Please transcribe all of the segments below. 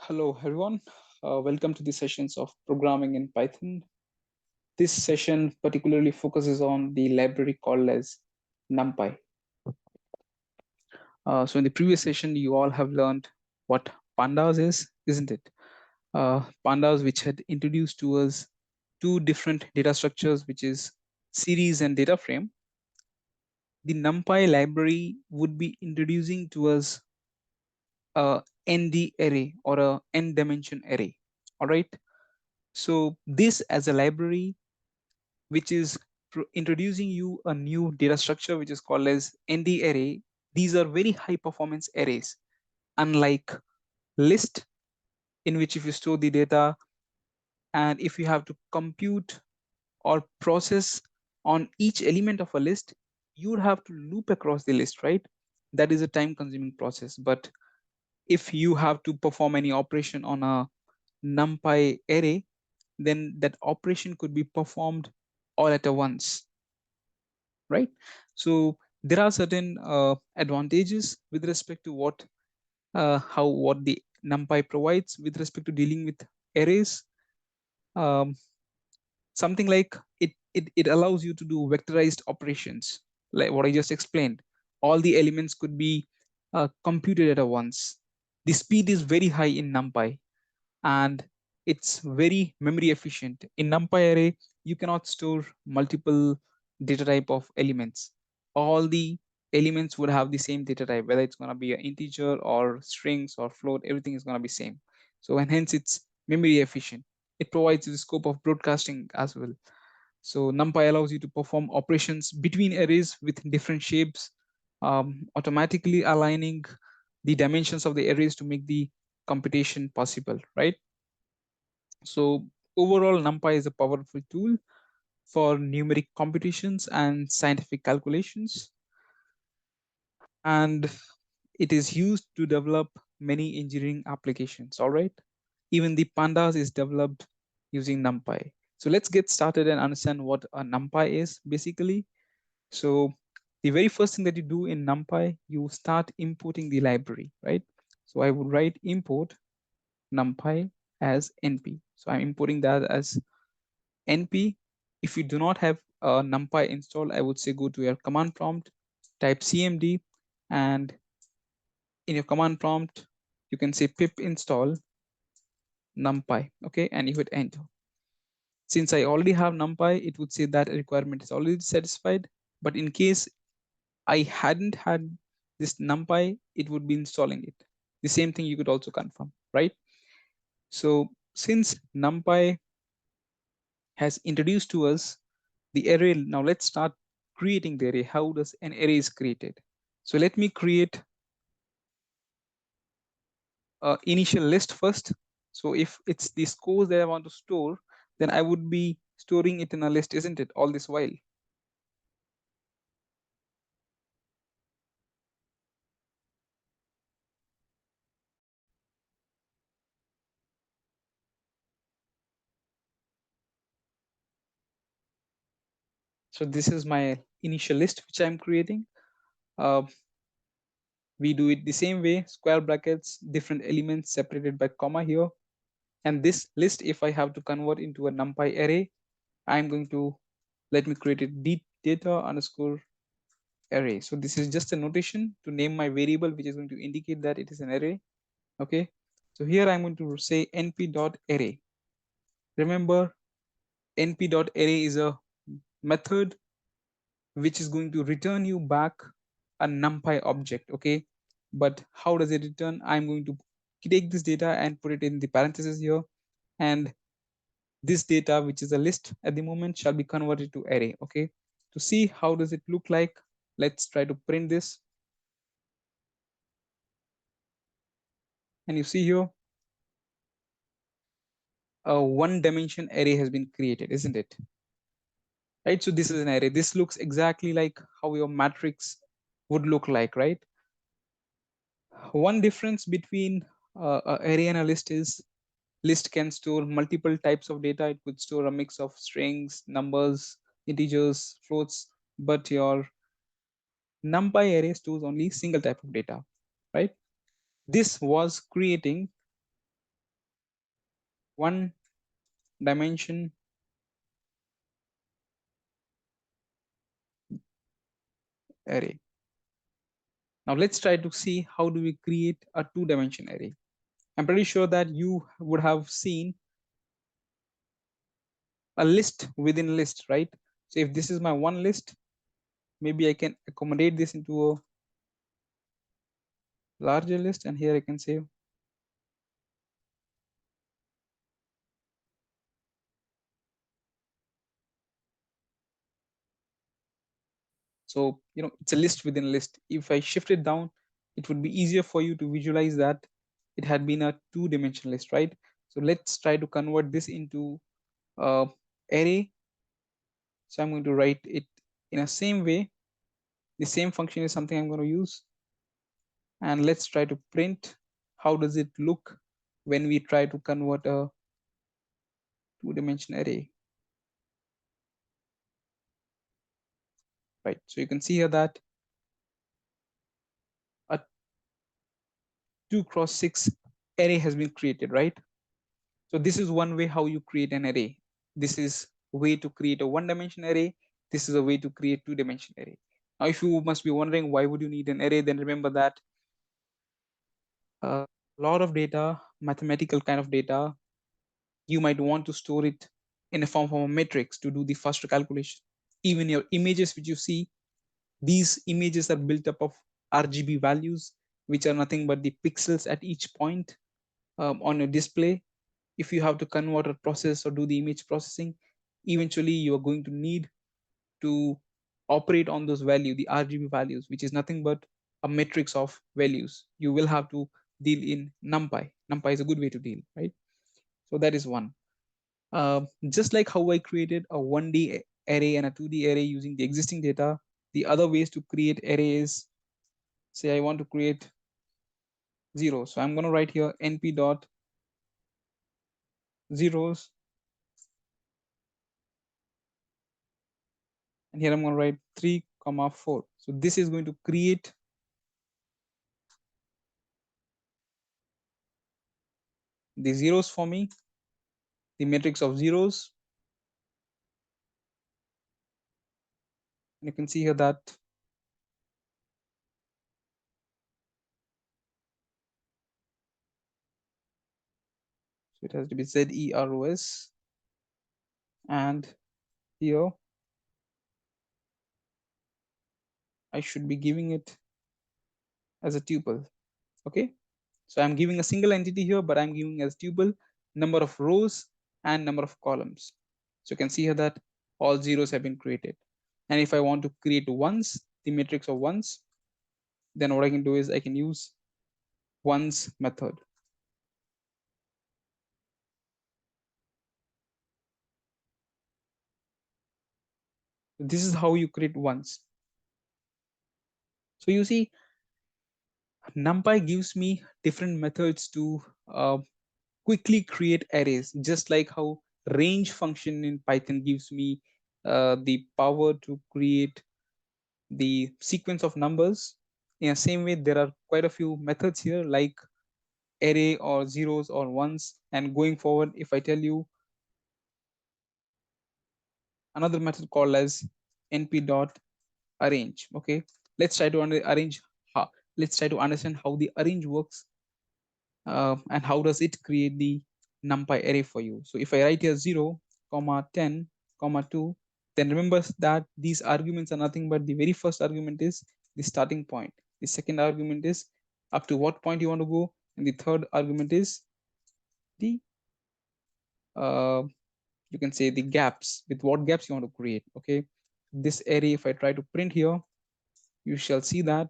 Hello, everyone. Welcome to the sessions of programming in Python. This session particularly focuses on the library called as Numpy. So in the previous session, you all have learned what pandas is, isn't it? Pandas, which had introduced to us two different data structures, which is series and data frame. The Numpy library would be introducing to us a ND array or a n dimension array. All right. So this as a library which is introducing you a new data structure which is called as ND array. These are very high performance arrays, unlike list, in which if you store the data and if you have to compute or process on each element of a list, you would have to loop across the list, right? That is a time consuming process. But if you have to perform any operation on a NumPy array, then that operation could be performed all at once, right? So there are certain advantages with respect to what the NumPy provides with respect to dealing with arrays. Um, Something like it allows you to do vectorized operations, like what I just explained. All the elements could be computed at once. The speed is very high in NumPy, and it's very memory efficient. In NumPy array, you cannot store multiple data type of elements. All the elements would have the same data type, whether it's going to be an integer or strings or float, everything is going to be same. So and hence it's memory efficient. It provides you the scope of broadcasting as well. So NumPy allows you to perform operations between arrays with different shapes, automatically aligning the dimensions of the arrays to make the computation possible, right? So overall, NumPy is a powerful tool for numeric computations and scientific calculations, and it is used to develop many engineering applications. All right, even the pandas is developed using NumPy. So let's get started and understand what a NumPy is basically. So the very first thing that you do in NumPy, you start importing the library, right? So I would write import NumPy as NP. So I'm importing that as NP. If you do not have NumPy installed, I would say go to your command prompt, type cmd, and in your command prompt, you can say pip install NumPy, okay, and you hit enter. Since I already have NumPy, it would say that requirement is already satisfied. But in case I hadn't had this NumPy, it would be installing it. The same thing you could also confirm, right? So since NumPy has introduced to us the array, now let's start creating the array. How does an array is created? So let me create a initial list first. So if it's the scores that I want to store, then I would be storing it in a list, isn't it, all this while? So this is my initial list which I'm creating. Uh, we do it the same way, square brackets, different elements separated by comma here. And this list, if I have to convert into a NumPy array, I'm going to let me create a data underscore array. So this is just a notation to name my variable, which is going to indicate that it is an array. Okay. So here I'm going to say np.array. Remember, np.array is a method which is going to return you back a NumPy object. Okay. But how does it return? I'm going to take this data and put it in the parentheses here. And this data, which is a list at the moment, shall be converted to array. Okay. To see how does it look like, let's try to print this. And you see here, a one dimension array has been created, isn't it? Right. So this is an array. This looks exactly like how your matrix would look like, right? One difference between a array and a list is list can store multiple types of data. It could store a mix of strings, numbers, integers, floats, but your NumPy array stores only single type of data, right? This was creating one dimension array. Now let's try to see how do we create a two-dimension array. I'm pretty sure that you would have seen a list within a list, right? So if this is my one list, maybe I can accommodate this into a larger list, and here I can say, so it's a list within a list. If I shift it down, it would be easier for you to visualize that it had been a two-dimensional list, right? So let's try to convert this into a array. So I'm going to write it in a same way. The same function is something I'm going to use, and let's try to print how does it look when we try to convert a two-dimension array, right? So you can see here that a 2x6 array has been created, right? So this is one way how you create an array. This is a way to create a one-dimension array. This is a way to create two-dimension array. Now, if you must be wondering why would you need an array, then remember that a lot of data, mathematical kind of data, you might want to store it in a form of a matrix to do the faster calculation. Even your images which you see, these images are built up of RGB values, which are nothing but the pixels at each point on your display. If you have to convert or process or do the image processing, eventually you are going to need to operate on those values, the RGB values, which is nothing but a matrix of values. You will have to deal in Numpy. Numpy is a good way to deal, right? So that is one. Just like how I created a 1D array and a 2D array using the existing data, the other ways to create arrays, say I want to create 0. So I'm going to write here np dot zeros, and here I'm going to write 3 comma 4. So this is going to create the zeros for me, the matrix of zeros. You can see here that so it has to be zeros, and here I should be giving it as a tuple. Okay, so I'm giving a single entity here, but I'm giving as tuple number of rows and number of columns. So you can see here that all zeros have been created. And if I want to create ones, the matrix of ones, then what I can do is I can use ones method. This is how you create ones. So you see, NumPy gives me different methods to quickly create arrays, just like how range function in Python gives me the power to create the sequence of numbers. In the same way, there are quite a few methods here like array or zeros or ones. And going forward, if I tell you another method called as np dot arrange, okay, let's try to arrange how, let's try to understand how the arrange works, and how does it create the numpy array for you. So if I write here 0 comma 10 comma 2, then remember that these arguments are nothing but the very first argument is the starting point, the second argument is up to what point you want to go, and the third argument is the uh, you can say the gaps, with what gaps you want to create. Okay, this array, if I try to print here, you shall see that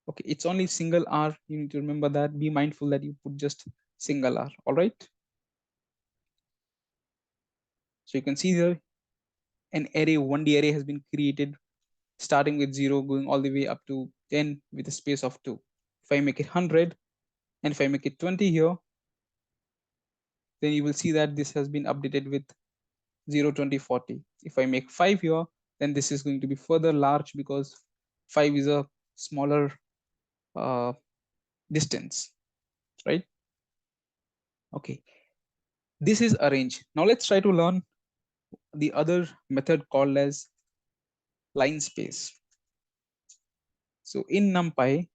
okay, it's only single r. You need to remember that, be mindful that you put just single r. All right, so you can see here an array, 1D array has been created starting with 0 going all the way up to 10 with a space of 2. If I make it 100 and if I make it 20 here, then you will see that this has been updated with 0, 20, 40. If I make 5 here, then this is going to be further large because 5 is a smaller uh, distance. right? Okay, this is arrange. Now let's try to learn the other method called as line space. So in NumPy,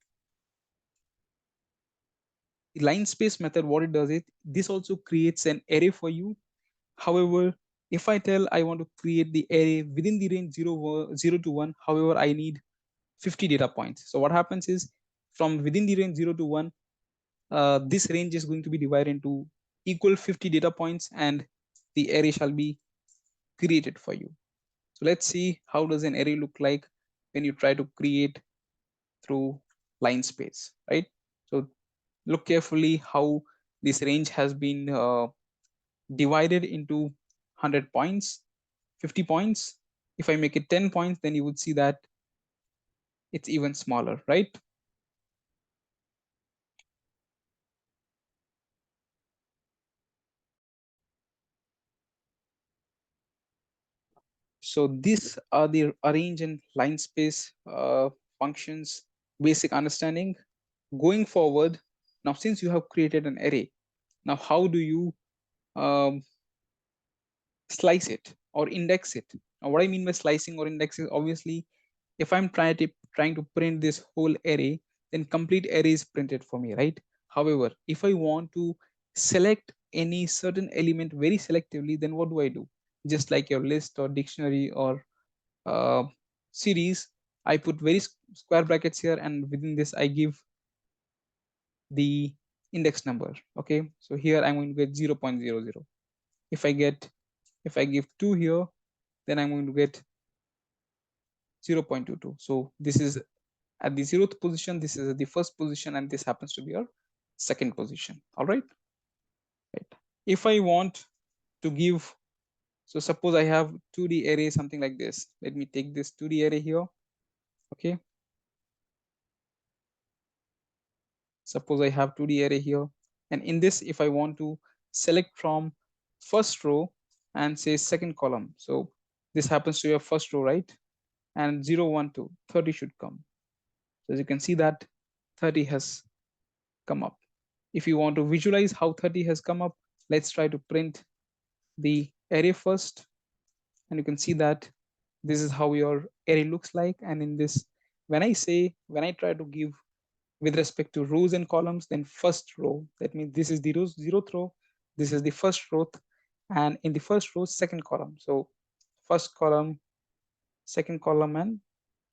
the line space method, what it does is this also creates an array for you. However, if I tell I want to create the array within the range 0 to 1, however, I need 50 data points. So what happens is from within the range 0 to 1, this range is going to be divided into equal 50 data points and the array shall be created for you. So let's see how does an array look like when you try to create through line space, right? So look carefully how this range has been divided into 100 points, 50 points. If I make it 10 points, then you would see that it's even smaller, right? So these are the arrange and line space functions, basic understanding. Going forward, now since you have created an array, now how do you um, slice it or index it? Now, what I mean by slicing or indexing, obviously, if I'm trying to print this whole array, then complete array is printed for me, right? However, if I want to select any certain element very selectively, then what do I do? Just like your list or dictionary or uh, series, I put very square brackets here, and within this I give the index number. Okay, so here I'm going to get 0.00. If I get, if I give 2 here, then I'm going to get 0.22. So this is at the 0th position, this is at the first position, and this happens to be your second position. All right. Right. If I want to give, so suppose I have 2D array, something like this. Let me take this 2D array here. Okay. Suppose I have 2D array here. And in this, if I want to select from first row and say second column. So this happens to your first row, right? And 0, 1, 2, 30 should come. So as you can see that 30 has come up. If you want to visualize how 30 has come up, let's try to print the array first. And you can see that this is how your array looks like. And in this, when I try to give with respect to rows and columns, then first row, that means this is the zeroth row, this is the first row, and in the first row, second column. So first column, second column, and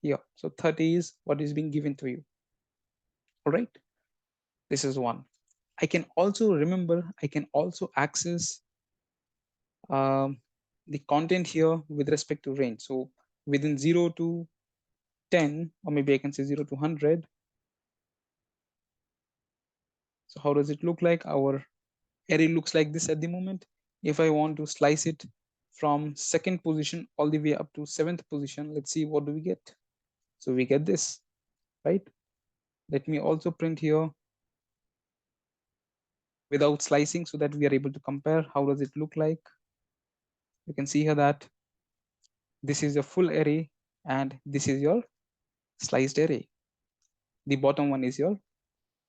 here. So 30 is what is being given to you. All right. This is one. I can also remember, I can also access um, the content here with respect to range. So within 0 to 10, or maybe I can say 0 to 100. So how does it look like? Our array looks like this at the moment. If I want to slice it from second position all the way up to 7th position, let's see what do we get. So we get this, right? Let me also print here without slicing so that we are able to compare. How does it look like? You can see here that this is a full array and this is your sliced array. The bottom one is your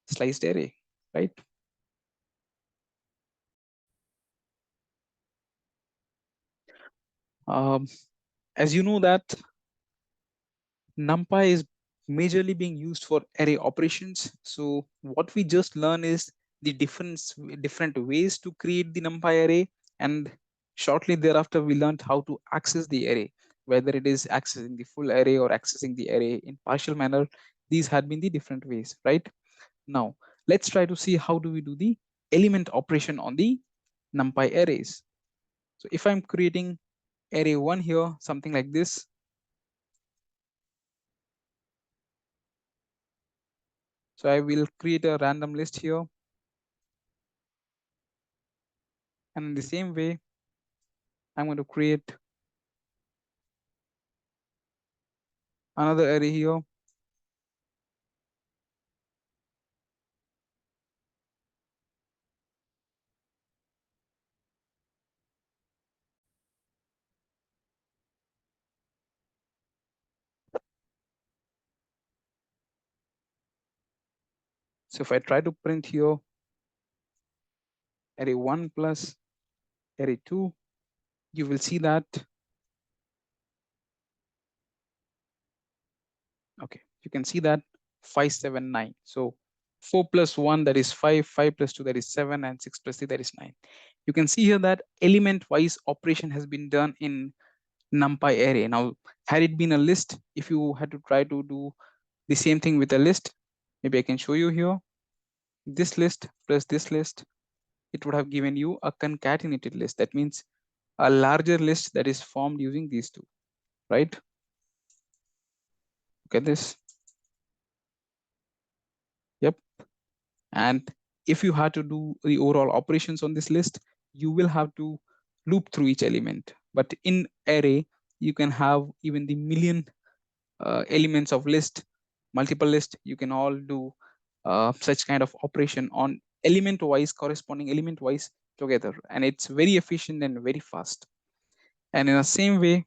sliced array, right? Um, as you know that NumPy is majorly being used for array operations. So what we just learned is the different ways to create the NumPy array, and shortly thereafter we learned how to access the array, whether it is accessing the full array or accessing the array in partial manner. These had been the different ways, right? Now let's try to see how do we do the element operation on the NumPy arrays. So if I'm creating array 1 here, something like this, so I will create a random list here. And in the same way, I'm going to create another array here. So if I try to print here array 1 plus array 2, you will see that, okay, you can see that 579. So 4 plus 1, that is 5, 5 plus 2, that is 7, and 6 plus 3, that is 9. You can see here that element-wise operation has been done in NumPy array. Now, had it been a list, if you had to try to do the same thing with a list, maybe I can show you here. This list plus this list, it would have given you a concatenated list. That means a larger list that is formed using these two, right? Look at this. Yep. And if you had to do the overall operations on this list, you will have to loop through each element. But in array, you can have even the million elements of list, multiple list. You can all do such kind of operation on element wise, corresponding element wise together. And it's very efficient and very fast. And in the same way,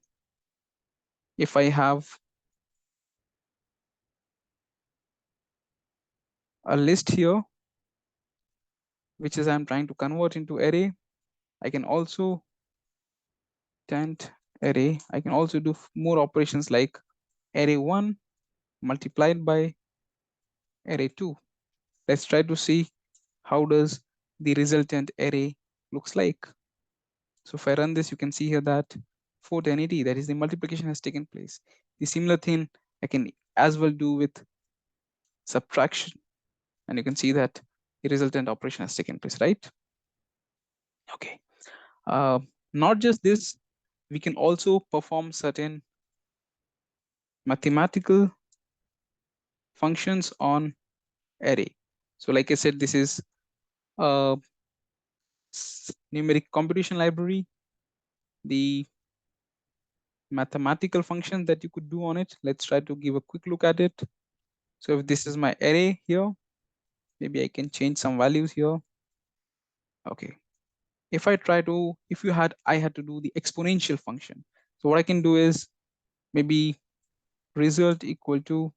if I have a list here, which is I'm trying to convert into array, I can also tent array. I can also do more operations like array 1 multiplied by array 2. Let's try to see how does the resultant array looks like. So if I run this, you can see here that 41080, that is the multiplication has taken place. The similar thing I can as well do with subtraction. And you can see that the resultant operation has taken place, right? Okay. Not just this, we can also perform certain mathematical functions on array. So like I said, this is a numeric computation library. The mathematical functions that you could do on it, let's try to give a quick look at it. So if this is my array here, maybe I can change some values here. Okay. If I try to, if you had, I had to do the exponential function. So what I can do is maybe result equal to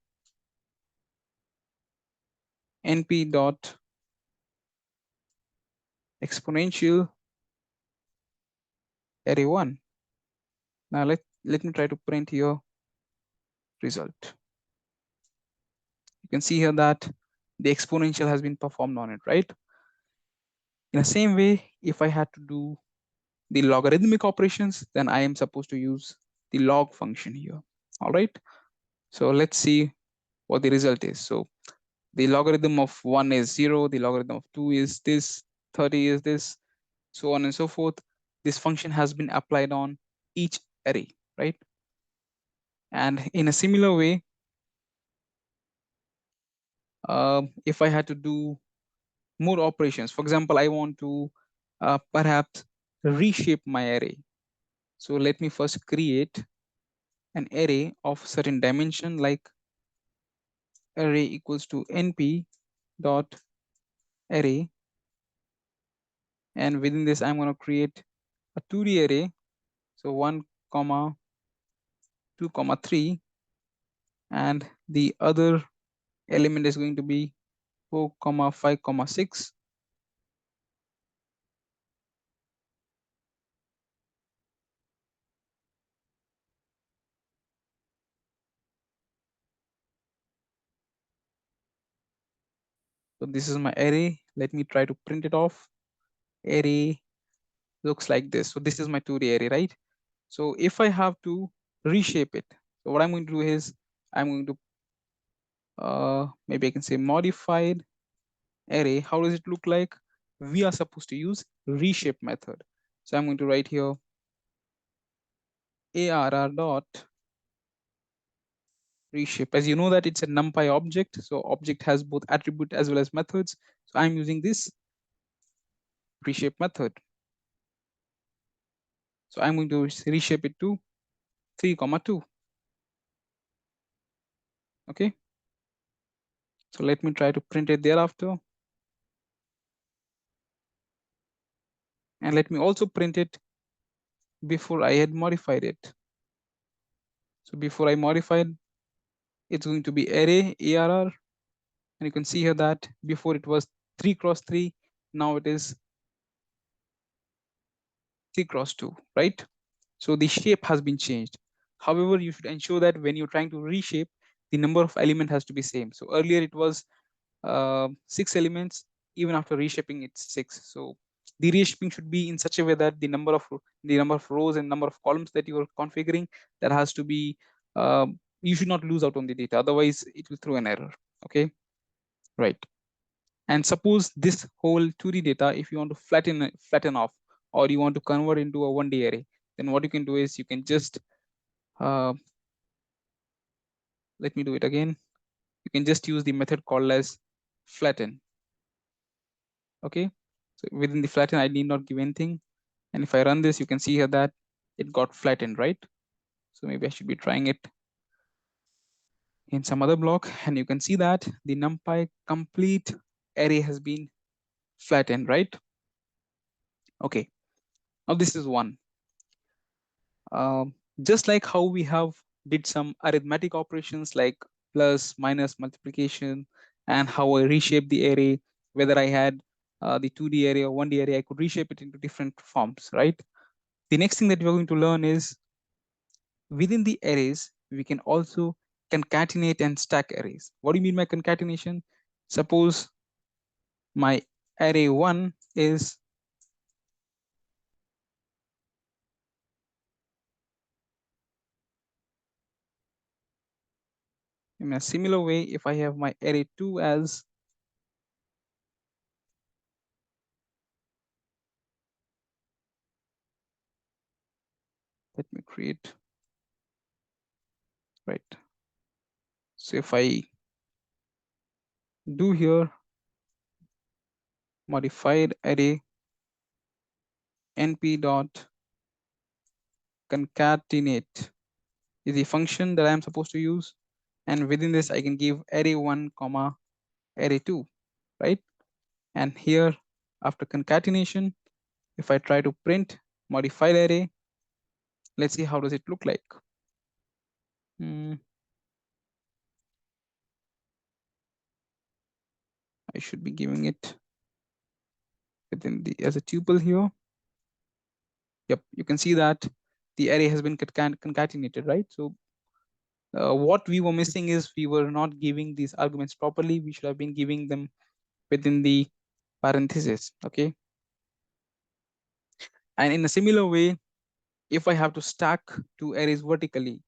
np dot exponential array 1. Now let me try to print here result. You can see here that the exponential has been performed on it, right? In the same way, if I had to do the logarithmic operations, then I am supposed to use the log function here. All right. So let's see what the result is. So the logarithm of 1 is 0, the logarithm of 2 is this, 30 is this, so on and so forth. This function has been applied on each array, right? And in a similar way, if I had to do more operations, for example, I want to perhaps reshape my array. So let me first create an array of certain dimension, like array equals to np dot array, and within this I'm going to create a 2D array, so 1 comma 2 comma 3, and the other element is going to be 4 comma 5 comma 6. So this is my array. Let me try to print it off. Array looks like this. So this is my 2D array, right? So if I have to reshape it, so what I'm going to do is I'm going to maybe I can say modified array. How does it look like? We are supposed to use reshape method. So I'm going to write here arr dot reshape. As you know that it's a numpy object, so object has both attribute as well as methods. So I'm using this reshape method. So I'm going to reshape it to 3 comma 2. Okay. So let me try to print it thereafter. And let me also print it before I had modified it. So before I modified, it's going to be array arr. And you can see here that before it was 3 cross 3, now it is 3 cross 2, right? So the shape has been changed. However, you should ensure that when you're trying to reshape, the number of element has to be same. So earlier it was 6 elements. Even after reshaping, it's 6. So the reshaping should be in such a way that the number of rows and number of columns that you are configuring, that has to be you should not lose out on the data. Otherwise, it will throw an error. Okay, right. And suppose this whole 2D data, if you want to flatten off, or you want to convert into a 1D array, then what you can do is you can just uh, let me do it again. You can just use the method called as flatten. Okay, so within the flatten, I need not give anything. And if I run this, you can see here that it got flattened, right? So maybe I should be trying it in some other block, and you can see that the numpy complete array has been flattened, right? Okay, now this is one. Just like how we have did some arithmetic operations like plus, minus, multiplication, and how I reshape the array, whether I had the 2D array or 1D array, I could reshape it into different forms, right? The next thing that we're going to learn is within the arrays, we can also concatenate and stack arrays. What do you mean by concatenation? Suppose my array 1 is in a similar way. If I have my array 2 as, let me create, right? So if I do here modified array np dot concatenate is the function that I'm supposed to use, and within this I can give array 1 comma array 2, right? And here after concatenation, if I try to print modified array, let's see how does it look like. I should be giving it within the as a tuple here. Yep, you can see that the array has been concatenated, right? So what we were missing is we were not giving these arguments properly. We should have been giving them within the parentheses. Okay, and in a similar way, if I have to stack two arrays vertically,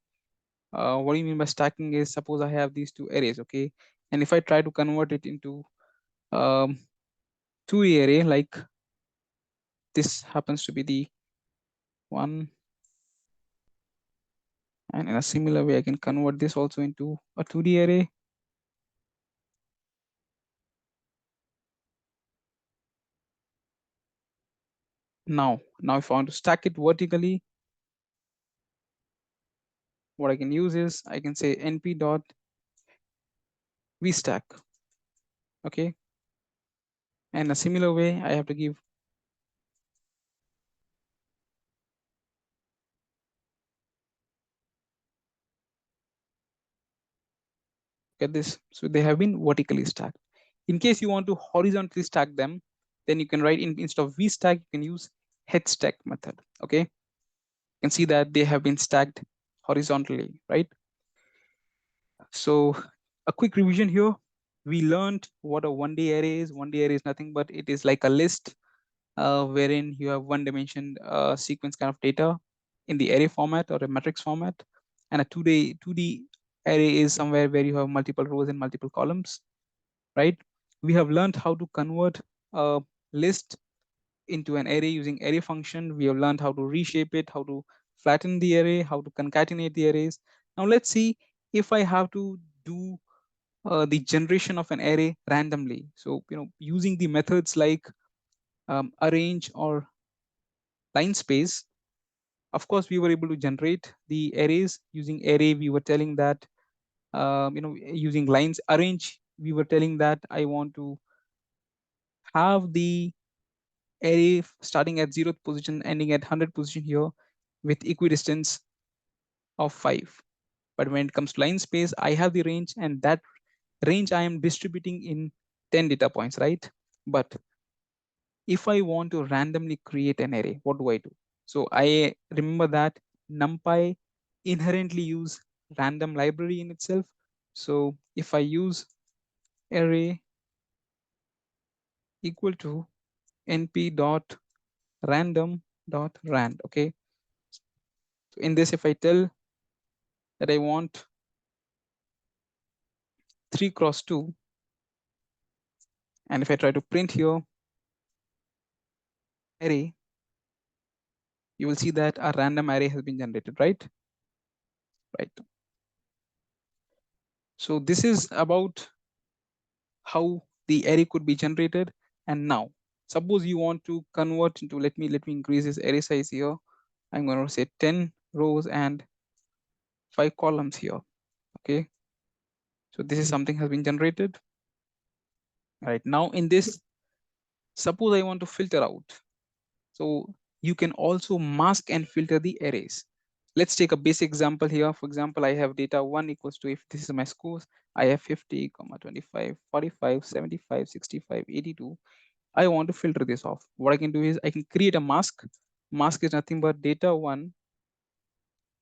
what do you mean by stacking is, suppose I have these two arrays, okay, and if I try to convert it into um, 2 array, like this happens to be the one, and in a similar way I can convert this also into a 2D array. Now if I want to stack it vertically, what I can use is I can say np dot vstack. Okay, and in a similar way I have to give get this, so they have been vertically stacked. In case you want to horizontally stack them, then you can write instead of vstack, you can use headstack method. Okay, you can see that they have been stacked horizontally, right? So a quick revision here. We learned what a 1D array is. 1D array is nothing but it is like a list wherein you have one dimension sequence kind of data in the array format or a matrix format. And a 2D array is somewhere where you have multiple rows and multiple columns, right? We have learned how to convert a list into an array using array function. We have learned how to reshape it, how to flatten the array, how to concatenate the arrays. Now let's see if I have to do the generation of an array randomly. So, using the methods like arrange or line space, of course, we were able to generate the arrays using array. We were telling that, using lines arrange, we were telling that I want to have the array starting at 0th position, ending at 100th position here with equidistance of 5. But when it comes to line space, I have the range, and that range I am distributing in 10 data points, right? But if I want to randomly create an array, what do I do? So I remember that NumPy inherently use random library in itself. So if I use array equal to np dot random dot rand, okay. So in this, if I tell that I want 3 cross 2, and if I try to print here array, you will see that a random array has been generated, right? Right. So this is about how the array could be generated. And now, suppose you want to convert into, let me increase this array size here. I'm going to say 10 rows and 5 columns here. Okay. So this is something has been generated. Right now in this, suppose I want to filter out. So you can also mask and filter the arrays. Let's take a basic example here. For example, I have data 1 equals to, if this is my scores, I have 50, 25, 45, 75, 65, 82. I want to filter this off. What I can do is I can create a mask. Mask is nothing but data 1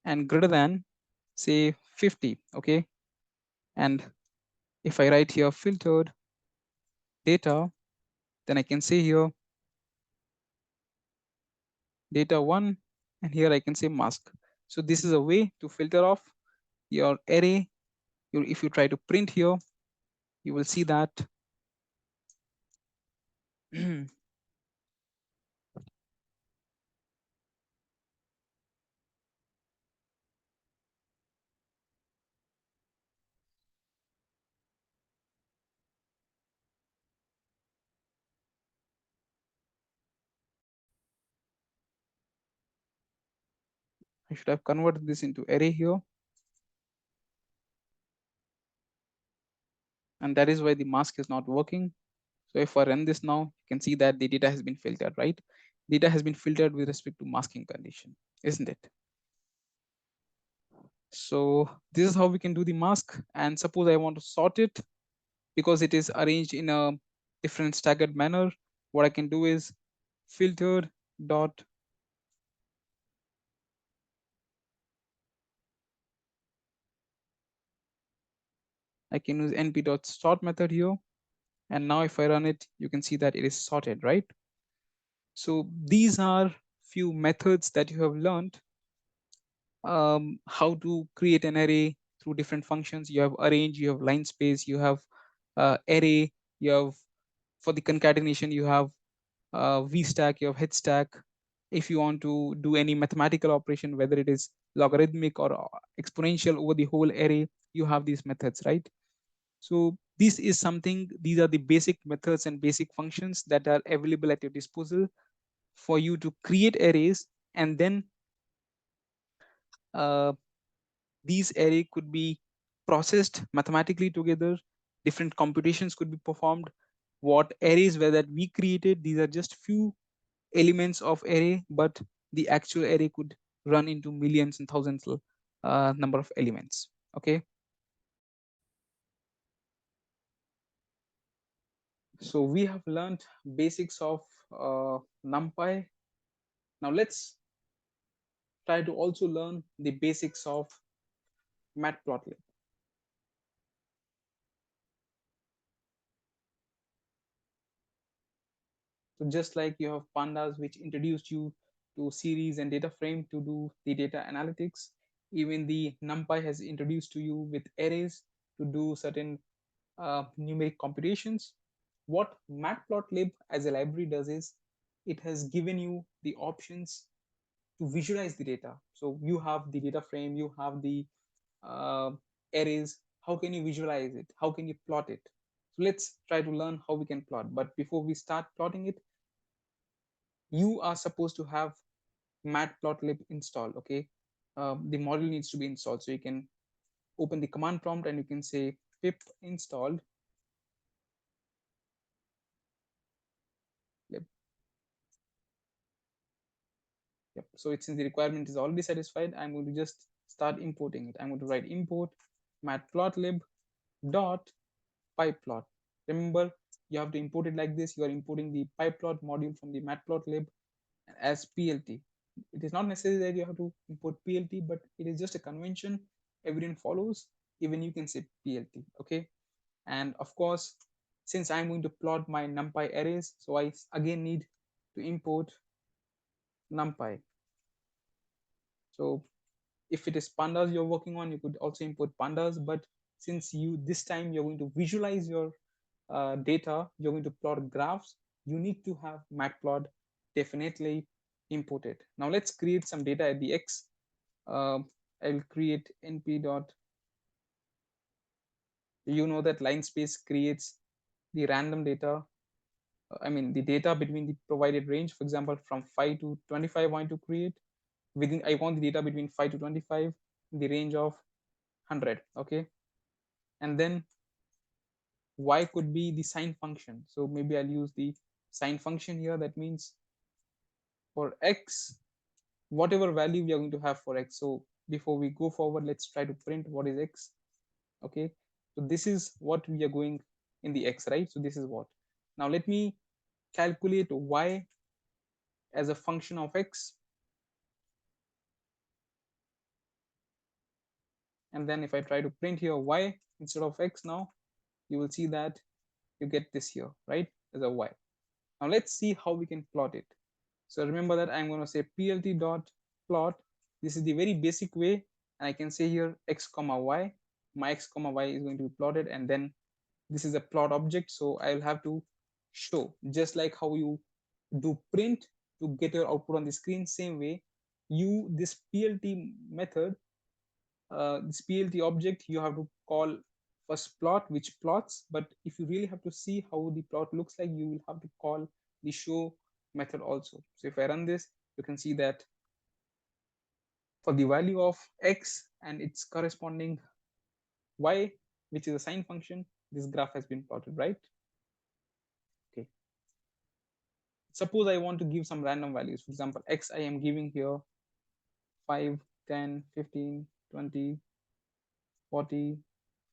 and greater than, say, 50. Okay. And if I write here filtered data, then I can say here data 1, and here I can say mask. So this is a way to filter off your array. If you try to print here, you will see that I should have converted this into array here. And that is why the mask is not working. So if I run this now, you can see that the data has been filtered, right? Data has been filtered with respect to masking condition, isn't it? So this is how we can do the mask. And suppose I want to sort it because it is arranged in a different staggered manner. What I can do is filtered dot I can use np dot sort method here. And now if I run it, you can see that it is sorted, right? So these are few methods that you have learned, how to create an array through different functions. You have arrange, you have line space, you have array, you have, for the concatenation, you have vstack, you have head stack. If you want to do any mathematical operation, whether it is logarithmic or exponential over the whole array, you have these methods, right? So this is something, these are the basic methods and basic functions that are available at your disposal for you to create arrays. And then uh, these array could be processed mathematically together. Different computations could be performed. What arrays were that we created, these are just few elements of array, but the actual array could run into millions and thousands number of elements. Okay. So we have learned basics of NumPy. Now let's try to also learn the basics of matplotlib. So just like you have pandas, which introduced you to series and data frame to do the data analytics, even the NumPy has introduced to you with arrays to do certain numeric computations. What matplotlib as a library does is it has given you the options to visualize the data. So you have the data frame, you have the uh, arrays. How can you visualize it? How can you plot it? So let's try to learn how we can plot. But before we start plotting it, you are supposed to have matplotlib installed. Okay. The module needs to be installed. So you can open the command prompt and you can say pip installed lib. Yep. So it's, since the requirement is already satisfied, I'm going to just start importing it. I'm going to write import matplotlib dot pyplot. Remember, you have to import it like this. You are importing the pyplot module from the matplotlib as plt. It is not necessary that you have to import plt, but it is just a convention everyone follows. Even you can say plt, okay. And of course, since I'm going to plot my numpy arrays, so I again need to import numpy. So if it is pandas you're working on, you could also import pandas, but since you this time you're going to visualize your data, you're going to plot graphs, you need to have matplot definitely imported. Now let's create some data at the x. I'll create np dot, you know that line space creates the random data, I mean the data between the provided range. For example, from 5 to 25 I want to create, within I want the data between 5 to 25 in the range of 100, okay. And then y could be the sign function, so maybe I'll use the sign function here. That means for x, whatever value we are going to have for x. So before we go forward, let's try to print what is x, okay. So this is what we are going in the x, right? So this is what. Now let me calculate y as a function of x, and then if I try to print here y instead of x, now you will see that you get this here, right, as a y. Now let's see how we can plot it. So remember that I'm going to say plt dot plot. This is the very basic way, and I can say here x comma y. My x comma y is going to be plotted, and then this is a plot object, so I'll have to show, just like how you do print to get your output on the screen. Same way, you this plt method, this plt object, you have to call first plot, which plots. But if you really have to see how the plot looks like, you will have to call the show method also. So if I run this, you can see that for the value of x and its corresponding y, which is a sign function, this graph has been plotted, right? Okay. Suppose I want to give some random values. For example, x I am giving here 5, 10, 15, 20, 40,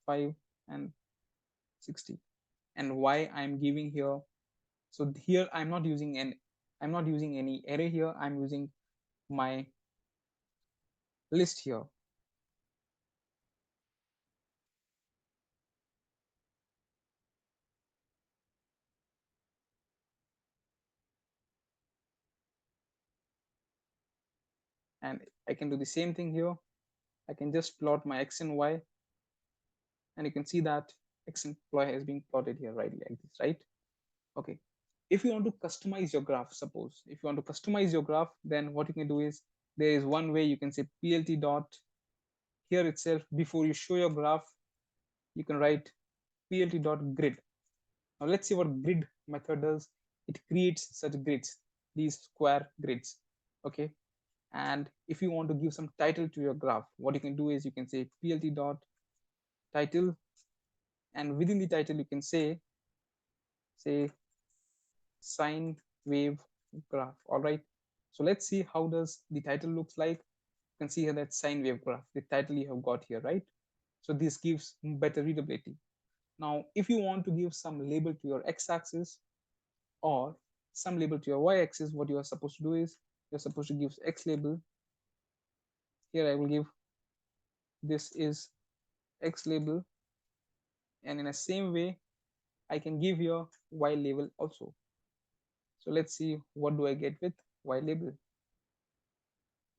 5, and 60. And y I'm giving here. So here I'm not using any array here. I'm using my list here. And I can do the same thing here. I can just plot my x and y, and you can see that x and y has been plotted here, right, like this, right? Okay. If you want to customize your graph, suppose if you want to customize your graph, then what you can do is, there is one way. You can say plt dot, here itself, before you show your graph, you can write plt dot grid. Now let's see what grid method does. It creates such grids, these square grids, okay. And if you want to give some title to your graph, what you can do is you can say plt dot title, and within the title you can say sine wave graph. All right, so let's see how does the title looks like. You can see here that sine wave graph, the title you have got here, right? So this gives better readability. Now if you want to give some label to your x-axis or some label to your y-axis, what you are supposed to do is you're supposed to give x label. Here I will give, this is x label, and in the same way I can give your y label also. So let's see what do I get with y label.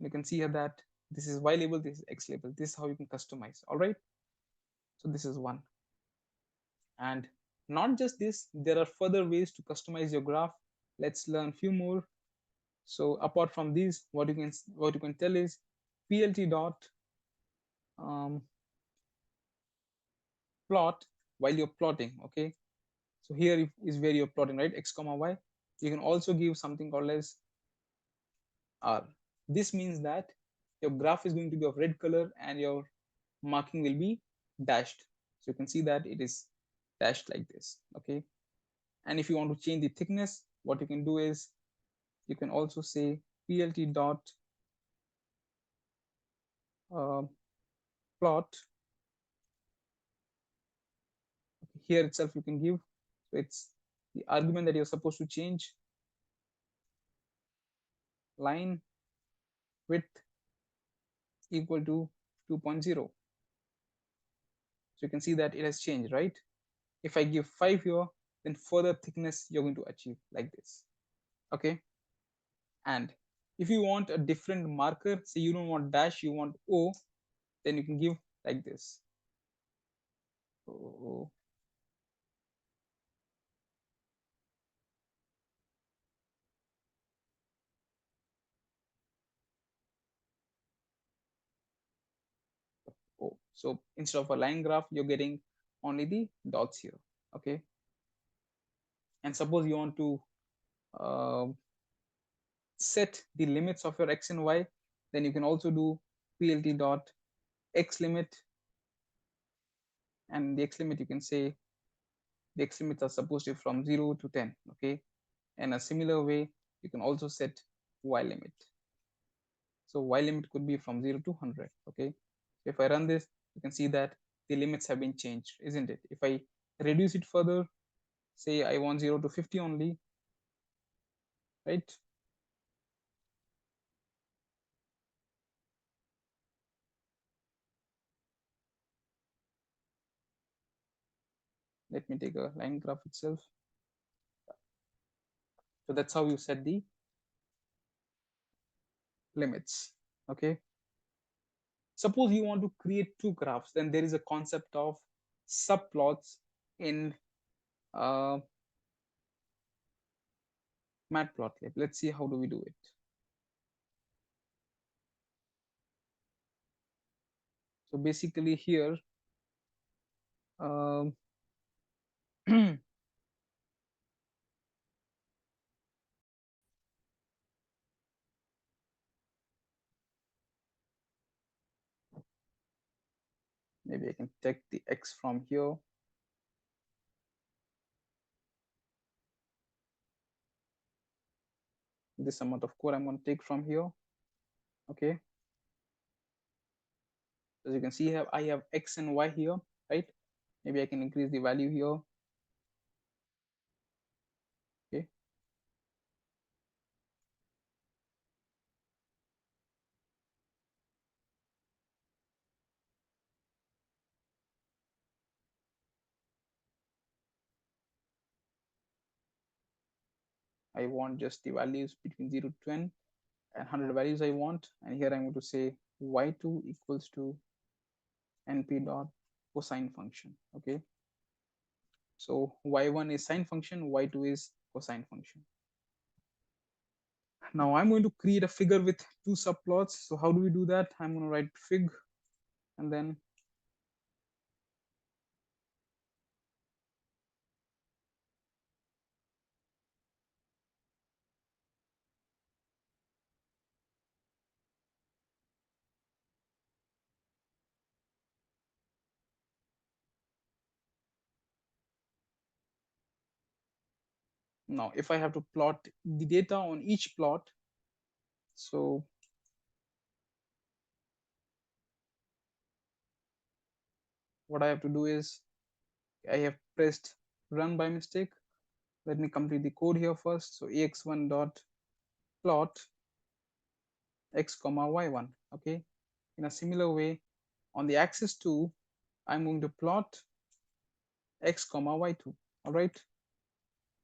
You can see here that this is y label, this is x label. This is how you can customize. All right, so this is one. And not just this, there are further ways to customize your graph. Let's learn few more. So apart from these, what you can tell is plt dot um, plot while you're plotting, okay. So here is where you're plotting, right, x comma y. You can also give something called as r. This means that your graph is going to be of red color and your marking will be dashed. So you can see that it is dashed like this, okay. And if you want to change the thickness, what you can do is you can also say plt dot uh, plot. Here itself you can give, so it's the argument that you're supposed to change line width equal to 2.0. So you can see that it has changed, right? If I give 5 here, then further thickness you're going to achieve like this. Okay. And if you want a different marker, say you don't want dash, you want O, then you can give like this. O. O. So instead of a line graph, you're getting only the dots here. Okay. And suppose you want to uh, set the limits of your x and y, then you can also do plt dot x limit, and the x limit you can say the x limits are supposed to be from 0 to 10. Okay. And a similar way you can also set y limit. So y limit could be from 0 to 100. Okay. So if I run this, you can see that the limits have been changed, isn't it? If I reduce it further, say I want 0 to 50 only, right? Let me take a line graph itself. So that's how you set the limits. Okay. Suppose you want to create two graphs, then there is a concept of subplots in uh, matplotlib. Let's see how do we do it. So basically here, um, maybe I can take the x from here. This amount of code I'm going to take from here. Okay. As you can see here, I have x and y here, right? Maybe I can increase the value here. Okay. I want just the values between 0 to 10 and 100 values I want. And here I'm going to say y2 equals to np dot cosine function. Okay. So y1 is sine function, y2 is cosine function. Now I'm going to create a figure with two subplots. So how do we do that? I'm going to write fig and then now if I have to plot the data on each plot, so what I have to do is I have pressed run by mistake. Let me complete the code here first. So ax1 dot plot x comma y1. Okay. In a similar way, on the axis 2, I'm going to plot x comma y2. All right.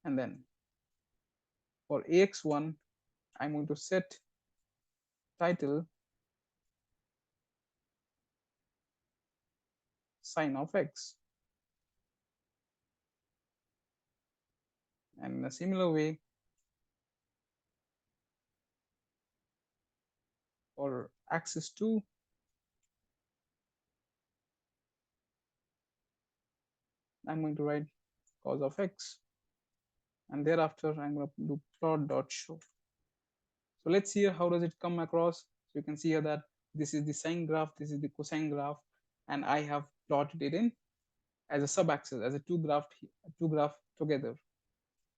And then for ax1, I'm going to set title sine of x. And in a similar way, for axis 2, I'm going to write cos of x. And thereafter, I'm going to do plot dot show. So let's see how does it come across. So you can see here that this is the sine graph, this is the cosine graph, and I have plotted it in as a sub-axis, as a two graph together.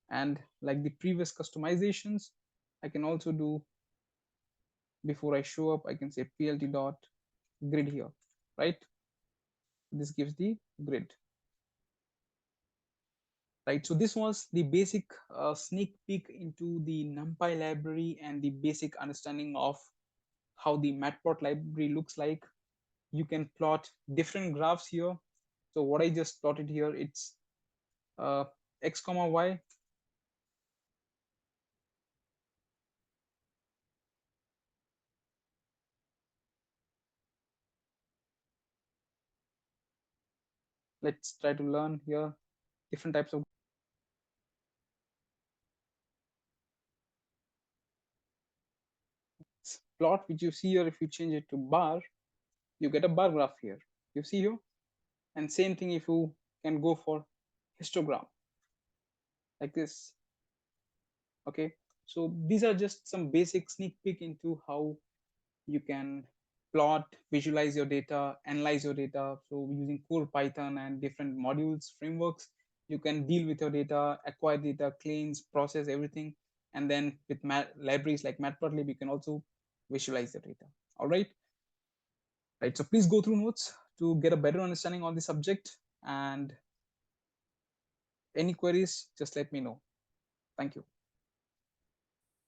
And like the previous customizations, I can also do, before I show up, I can say plt dot grid here, right? This gives the grid, right? So this was the basic sneak peek into the NumPy library and the basic understanding of how the matplot library looks like. You can plot different graphs here. So what I just plotted here, it's uh, x comma y. Let's try to learn here different types of plot which you see here. If you change it to bar, you get a bar graph here, you see here. And same thing if you can go for histogram like this. Okay, so these are just some basic sneak peek into how you can plot, visualize your data, analyze your data. So using core Python and different modules, frameworks, you can deal with your data, acquire data, cleanse, process everything. And then with libraries like matplotlib, you can also visualize the data. All right. Right. So please go through notes to get a better understanding on the subject. And any queries, just let me know. Thank you.